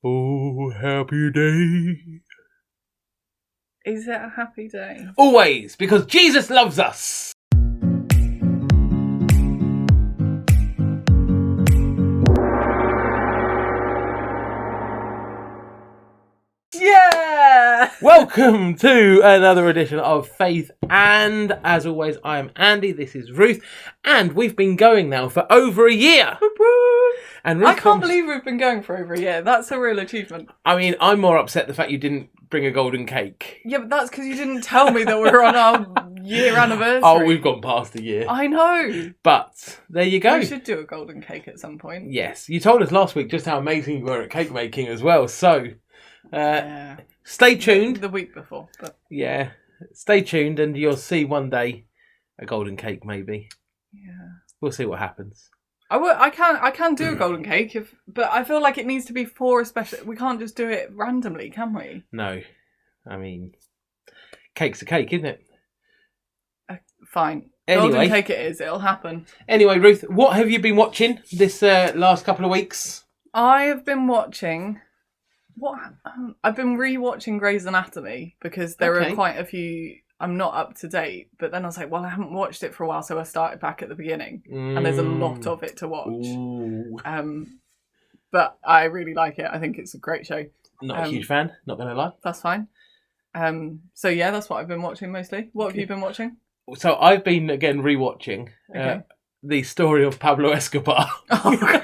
Oh, happy day. Is it a happy day? Always, because Jesus loves us. Yeah! Welcome to another edition of Faith, and as always, I am Andy, this is Ruth, and we've been going now for over a year. And Ruth I can't believe we've been going for over a year. That's a real achievement. I mean, I'm more upset the fact you didn't bring a golden cake. Yeah, but that's because you didn't tell me that we were on our year anniversary. Oh, we've gone past a year. I know. But there you go. We should do a golden cake at some point. Yes, you told us last week just how amazing you were at cake making as well, so Yeah. stay tuned. The week before. But Yeah, stay tuned and you'll see one day a golden cake maybe. yeah. We'll see what happens. I can do a golden cake, but I feel like it needs to be for a special... We can't just do it randomly, can we? No, I mean, cake's a cake, isn't it? Fine. Anyway. Golden cake it is. It'll happen. Anyway, Ruth, what have you been watching this last couple of weeks? I have been watching... I've been re-watching Grey's Anatomy because there Okay. are quite a few... I'm not up to date, but then I was like, well, I haven't watched it for a while, so I started back at the beginning, and there's a lot of it to watch. Ooh. But I really like it. I think it's a great show. Not a huge fan, not going to lie. That's fine. So yeah, that's what I've been watching mostly. What have you been watching? So I've been, again, re-watching the story of Pablo Escobar. Oh,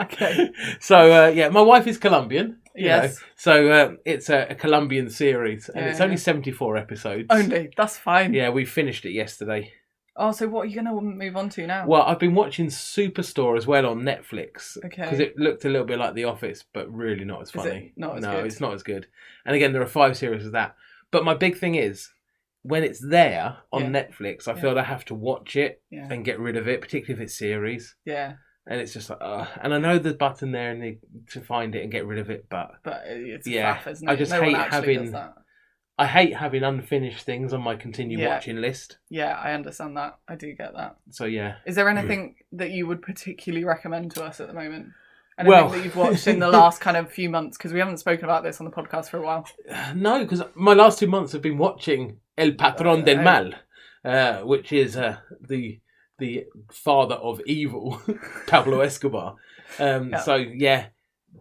okay. So, yeah, my wife is Colombian. you Yes. know. So it's a Colombian series, and Yeah, it's only yeah. 74 episodes. Only. That's fine. Yeah, we finished it yesterday. Oh, so what are you going to move on to now? Well, I've been watching Superstore as well on Netflix. Okay. Because it looked a little bit like The Office, but really not as Is it funny. not as no, good? it's not as good. And again, there are 5 series of that. But my big thing is, when it's there on Yeah. Netflix, I feel I have to watch it Yeah. and get rid of it, particularly if it's series. Yeah. And it's just like, and I know the button there and to find it and get rid of it, but But it's a Yeah, faff, isn't I it? just no one hate actually having- does that. I hate having unfinished things on my continue Yeah. watching list. Yeah, I understand that. I do get that. So yeah. Is there anything that you would particularly recommend to us at the moment? Anything Well- that you've watched in the last kind of few months? Because we haven't spoken about this on the podcast for a while. No, because my last 2 months have been watching El Patron del Mal, which is the father of evil, Pablo Escobar. So yeah,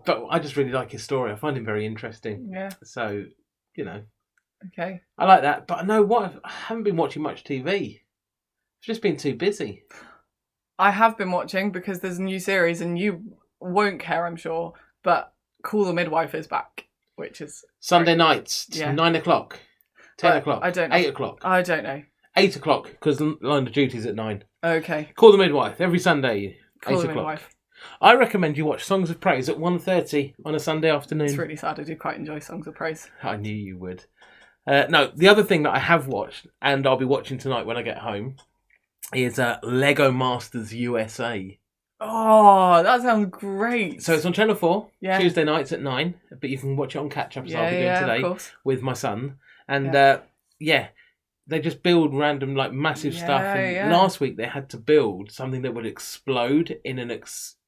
but I just really like his story. I find him very interesting. Yeah. So you know, Okay. I like that. But no, I haven't been watching much TV. I've just been too busy. I have been watching because there's a new series and you won't care, I'm sure, but Call the Midwife is back, which is... Sunday nights, Yeah. 9 o'clock, 10 o'clock, I don't know. 8 o'clock, I don't know. 8 o'clock, because Line of Duty's at 9. Okay. Call the Midwife every Sunday, Call 8 the o'clock. Midwife. I recommend you watch Songs of Praise at 1:30 on a Sunday afternoon. It's really sad. I do quite enjoy Songs of Praise. I knew you would. No, the other thing that I have watched, and I'll be watching tonight when I get home, is Lego Masters USA. Oh, that sounds great. So it's on Channel 4, Yeah. Tuesday nights at 9, but you can watch it on catch-up, as I'll be doing of today course. with my son. And Yeah. they just build random, like, massive stuff. And Yeah. last week they had to build something that would explode in an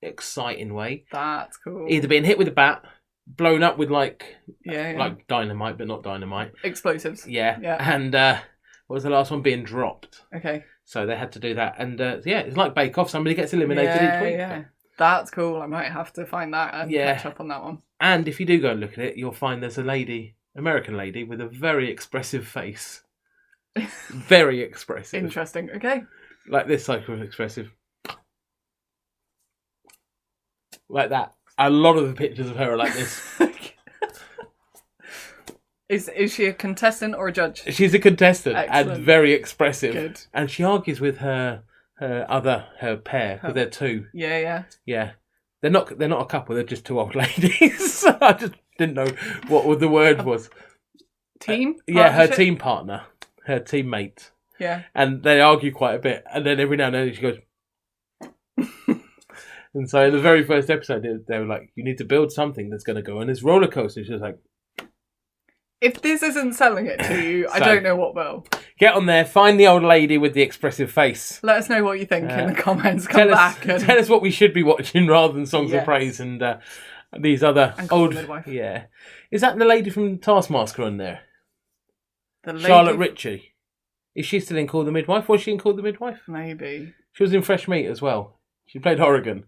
exciting way. That's cool. Either being hit with a bat, blown up with, like Dynamite. but not dynamite. Explosives. Yeah. Yeah. And what was the last one? Being dropped. Okay. So they had to do that. And yeah, it's like Bake Off. Somebody gets eliminated each week. Yeah. That's cool. I might have to find that and catch up on that one. And if you do go and look at it, you'll find there's a lady, American lady, with a very expressive face. Very expressive. Interesting. Okay. Like this type of expressive. Like that. A lot of the pictures of her are like this. Is she a contestant or a judge? She's a contestant Excellent. and very expressive. Good. And she argues with her pair, because they're two. Yeah. Yeah. They're not a couple, they're just 2 old ladies. I just didn't know what the word was. Team? Yeah, her Partnership? team partner. Her teammate. Yeah. And they argue quite a bit. And then every now and then she goes... And so in the very first episode, they were like, you need to build something that's going to go on this roller coaster. She was like, If this isn't selling it to you, I So- don't know what will. get on there, find the old lady with the expressive face. Let us know what you think in the comments. Come back. Tell us what we should be watching rather than Songs Yes. of Praise. And these other And Call old... the Midwife. Yeah. Is that the lady from Taskmaster on there? The lady... Charlotte Ritchie. Is she still in Call the Midwife? Was she in Call the Midwife? Maybe. She was in Fresh Meat as well. She played Oregon.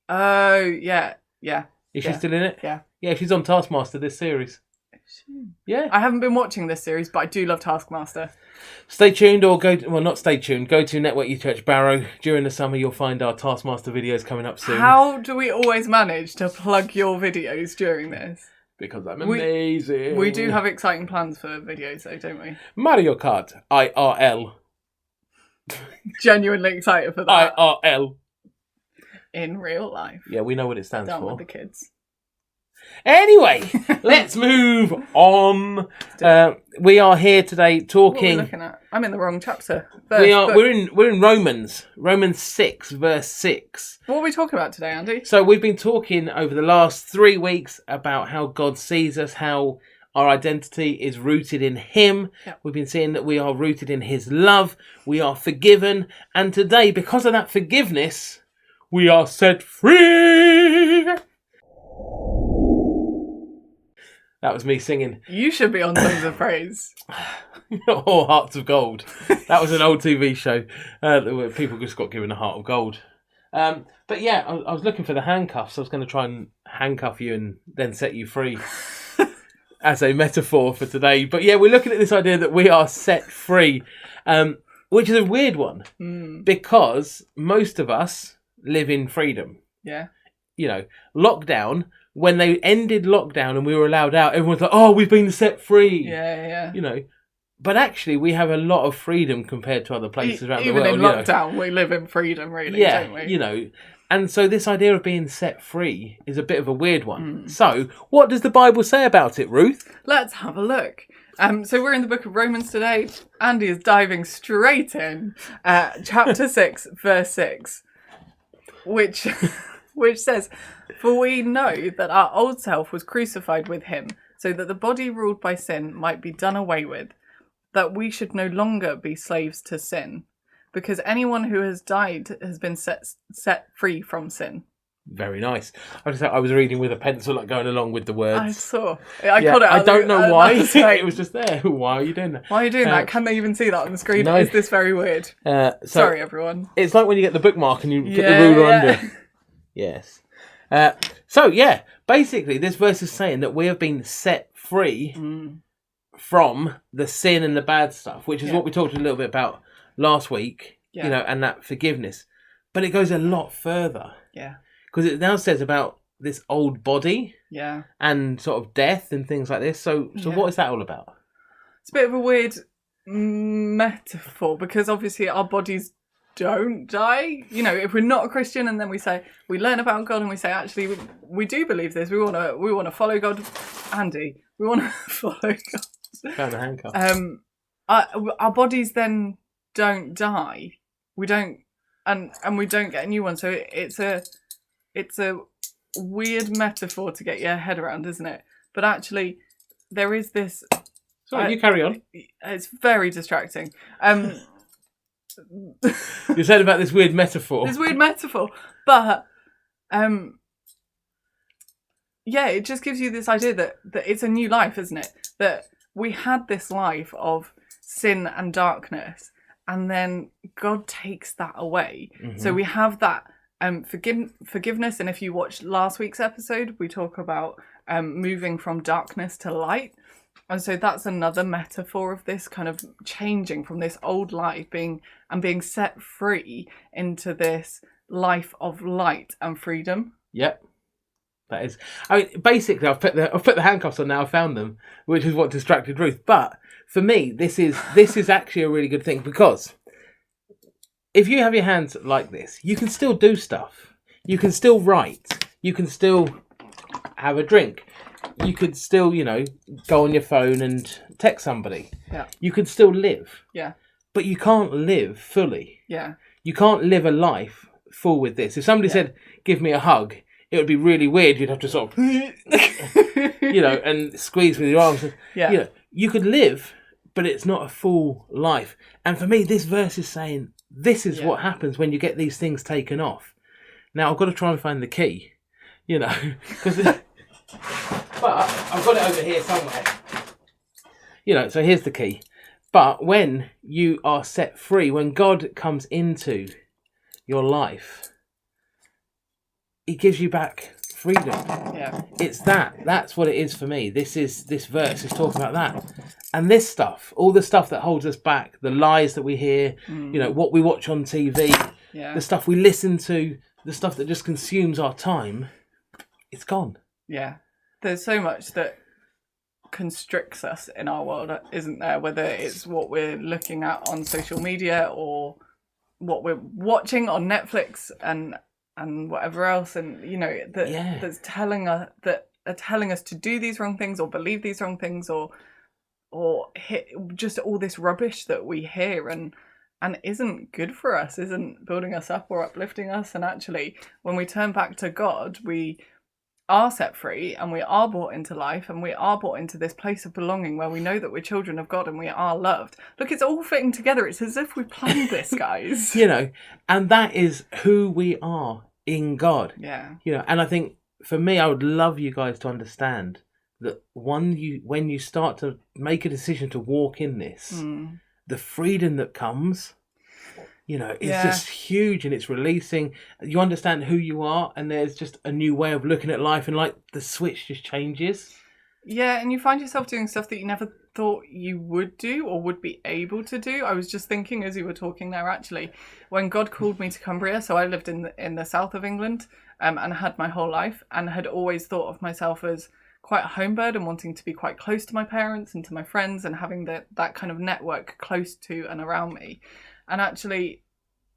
Oh, yeah. Yeah. Is she still in it? Yeah. Yeah, she's on Taskmaster this series. Yeah. I haven't been watching this series, but I do love Taskmaster. Stay tuned or go... Well, not stay tuned. Go to Network You Church Barrow. During the summer, you'll find our Taskmaster videos coming up soon. How do we always manage to plug your videos during this? Because I'm amazing. We do have exciting plans for videos, though, don't we? Mario Kart. IRL. Genuinely excited for that. IRL. In real life. Yeah, we know what it stands Done for. with the kids. Anyway, let's move on. We are here today What are talking. we looking at? I'm in the wrong chapter. We're in Romans 6 verse 6. What are we talking about today, Andy? So we've been talking over the last 3 weeks about how God sees us, how our identity is rooted in Him. Yep. We've been seeing that we are rooted in His love. We are forgiven, and today, because of that forgiveness, we are set free. That was me singing. You should be on Songs of Praise. Or Hearts of Gold. That was an old TV show where people just got given a heart of gold. But yeah, I was looking for the handcuffs. I was going to try and handcuff you and then set you free as a metaphor for today. But yeah, we're looking at this idea that we are set free, which is a weird one because most of us live in freedom. Yeah. You know, lockdown... When they ended lockdown and we were allowed out, everyone's like, oh, we've been set free. Yeah. You know, but actually we have a lot of freedom compared to other places around the world. Even in lockdown, we live in freedom, really, don't we? You know, and so this idea of being set free is a bit of a weird one. So what does the Bible say about it, Ruth? Let's have a look. So we're in the book of Romans today. Andy is diving straight in. Chapter 6, verse 6, which says... For we know that our old self was crucified with him, so that the body ruled by sin might be done away with, that we should no longer be slaves to sin, because anyone who has died has been set free from sin. Very nice. I was reading with a pencil, like going along with the words. I saw. I caught it. I don't know why. It was just there. Why are you doing that? Why are you doing that? Can they even see that on the screen? No. Is this very weird? Sorry, everyone. It's like when you get the bookmark and you put the ruler under. Yes. So yeah, basically this verse is saying that we have been set free from the sin and the bad stuff, which is what we talked a little bit about last week, you know, and that forgiveness. But it goes a lot further. Yeah. Because it now says about this old body. Yeah. And sort of death and things like this. So what is that all about? It's a bit of a weird metaphor because obviously our bodies don't die. You know, if we're not a Christian and then we learn about God and we say, actually, we do believe this. We want to follow God. Andy, we want to follow God. Found the handcuff. Our bodies then don't die. We don't, and we don't get a new one. So it's a weird metaphor to get your head around, isn't it? But actually, there is this. Sorry, you carry on. It's very distracting. You said about this weird metaphor. But yeah, it just gives you this idea that it's a new life, isn't it? That we had this life of sin and darkness, and then God takes that away. Mm-hmm. So we have that forgiveness. And if you watched last week's episode, we talk about moving from darkness to light. And so that's another metaphor of this kind of changing from this old life being set free into this life of light and freedom. Yep. That is, I mean, basically I've put the handcuffs on now, I found them, which is what distracted Ruth. But for me, this is actually a really good thing, because if you have your hands like this, you can still do stuff. You can still write. You can still have a drink. You could still, go on your phone and text somebody. Yeah. You could still live. Yeah. But you can't live fully. Yeah. You can't live a life full with this. If somebody said, give me a hug, it would be really weird. You'd have to sort of, and squeeze with your arms. Yeah. You could live, but it's not a full life. And for me, this verse is saying, this is what happens when you get these things taken off. Now, I've got to try and find the key. you know. But I've got it over here somewhere. You know, so here's the key. But when you are set free, when God comes into your life, he gives you back freedom. Yeah. It's that's what it is for me. This verse is talking about that. And this stuff, all the stuff that holds us back, the lies that we hear, you know, what we watch on TV, the stuff we listen to, the stuff that just consumes our time, it's gone. Yeah. There's so much that constricts us in our world, isn't there? Whether it's what we're looking at on social media or what we're watching on Netflix and whatever else, and you know that's telling us to do these wrong things or believe these wrong things or just all this rubbish that we hear and isn't good for us, isn't building us up or uplifting us. And actually, when we turn back to God, we are set free and we are brought into life and we are brought into this place of belonging where we know that we're children of God and we are loved. Look, it's all fitting together. It's as if we planned this, guys. You know, and that is who we are in God. Yeah. You know, and I think for me, I would love you guys to understand that when you start to make a decision to walk in this, the freedom that comes, you know, it's just huge, and it's releasing. You understand who you are, and there's just a new way of looking at life, and like the switch just changes. Yeah, and you find yourself doing stuff that you never thought you would do or would be able to do. I was just thinking as you were talking there, actually, when God called me to Cumbria, so I lived in the south of England and had my whole life and had always thought of myself as quite a home bird and wanting to be quite close to my parents and to my friends and having that kind of network close to and around me. And actually,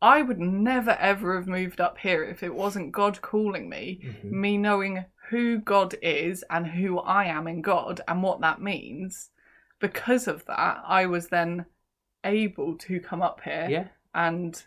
I would never ever have moved up here if it wasn't God calling me, me knowing who God is and who I am in God and what that means. Because of that, I was then able to come up here and,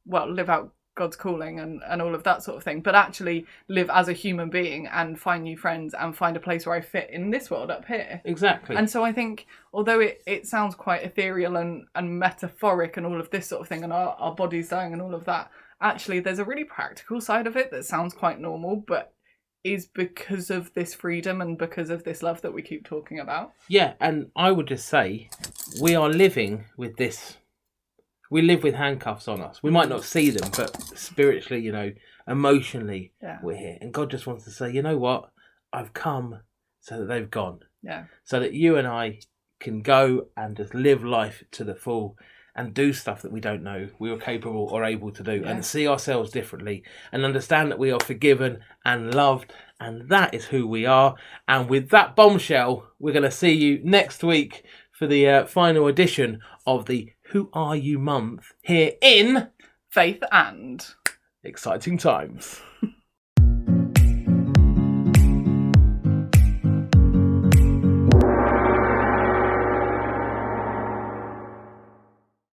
well, live out God's calling and all of that sort of thing, but actually live as a human being and find new friends and find a place where I fit in this world up here. Exactly. And so I think, although it sounds quite ethereal and metaphoric and all of this sort of thing and our bodies dying and all of that, actually there's a really practical side of it that sounds quite normal, but is because of this freedom and because of this love that we keep talking about. Yeah, and I would just say we are living with this. We live with handcuffs on us. We might not see them, but spiritually, you know, emotionally, we're here. And God just wants to say, you know what? I've come so that they've gone. Yeah. So that you and I can go and just live life to the full and do stuff that we don't know we were capable or able to do and see ourselves differently and understand that we are forgiven and loved, and that is who we are. And with that bombshell, we're going to see you next week for the final edition of the Who Are You month here in Faith and Exciting Times.